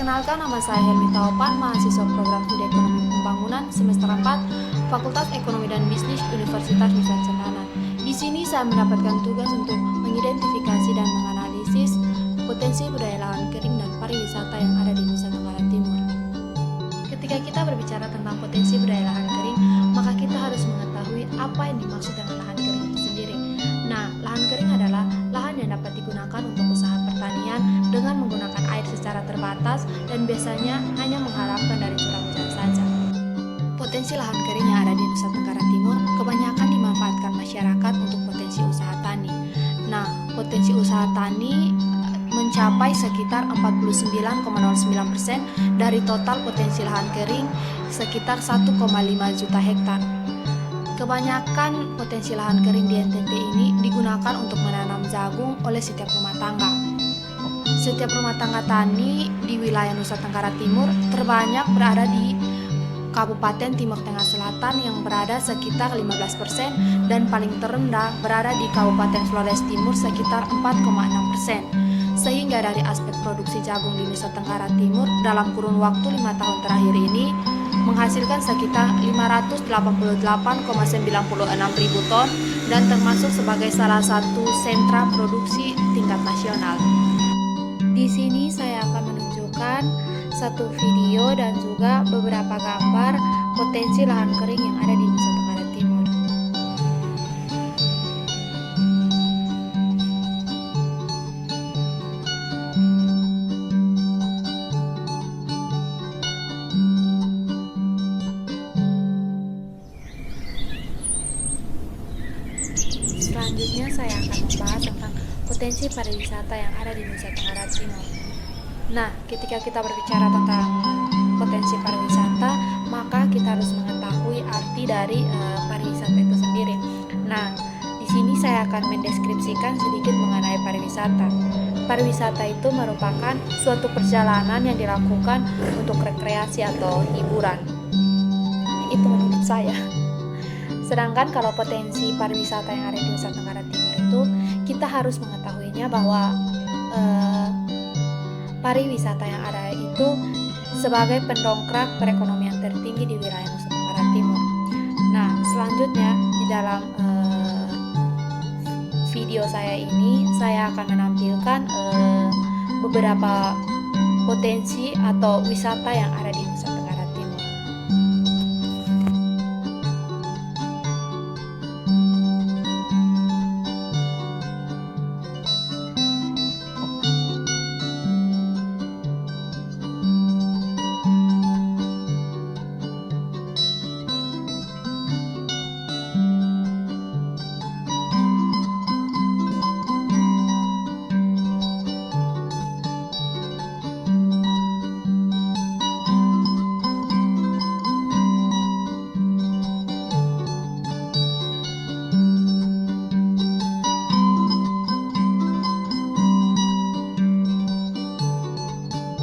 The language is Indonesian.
Perkenalkan, nama saya Helmi Taopan, mahasiswa program Studi Ekonomi Pembangunan semester 4, Fakultas Ekonomi dan Bisnis Universitas Nusa Cendana. Di sini saya mendapatkan tugas untuk mengidentifikasi dan menganalisis potensi budaya lahan kering dan pariwisata yang ada di Nusa Tenggara Timur. Ketika kita berbicara tentang potensi budaya lahan kering, maka kita harus mengetahui apa yang dimaksud dengan lahan kering itu sendiri. Nah, lahan kering adalah lahan yang dapat digunakan untuk usaha pertanian dengan menggunakan air secara terbatas dan biasanya hanya mengharapkan dari curah hujan saja. Potensi lahan kering yang ada di Nusa Tenggara Timur kebanyakan dimanfaatkan masyarakat untuk potensi usaha tani. Nah, potensi usaha tani mencapai sekitar 49,09% dari total potensi lahan kering sekitar 1,5 juta hektar. Kebanyakan potensi lahan kering di NTT ini digunakan untuk menanam jagung oleh setiap rumah tangga. Setiap rumah tangga tani di wilayah Nusa Tenggara Timur terbanyak berada di Kabupaten Timur Tengah Selatan yang berada sekitar 15% dan paling terendah berada di Kabupaten Flores Timur sekitar 4,6%. Sehingga dari aspek produksi jagung di Nusa Tenggara Timur dalam kurun waktu 5 tahun terakhir ini menghasilkan sekitar 588,96 ribu ton dan termasuk sebagai salah satu sentra produksi tingkat nasional. Di sini saya akan menunjukkan satu video dan juga beberapa gambar potensi lahan kering yang ada di Nusa Tenggara Timur. Selanjutnya saya akan membahas tentang potensi pariwisata yang ada di Nusa Tenggara Timur. Nah, ketika kita berbicara tentang potensi pariwisata, maka kita harus mengetahui arti dari pariwisata itu sendiri. Nah, di sini saya akan mendeskripsikan sedikit mengenai pariwisata. Pariwisata itu merupakan suatu perjalanan yang dilakukan untuk rekreasi atau hiburan. Itu menurut saya. Sedangkan kalau potensi pariwisata yang ada di Nusa Tenggara Timur itu, kita harus mengetahuinya bahwa pariwisata yang ada itu sebagai pendongkrak perekonomian tertinggi di wilayah Nusa Tenggara Timur. Nah, selanjutnya di dalam video saya ini, saya akan menampilkan beberapa potensi atau wisata yang ada di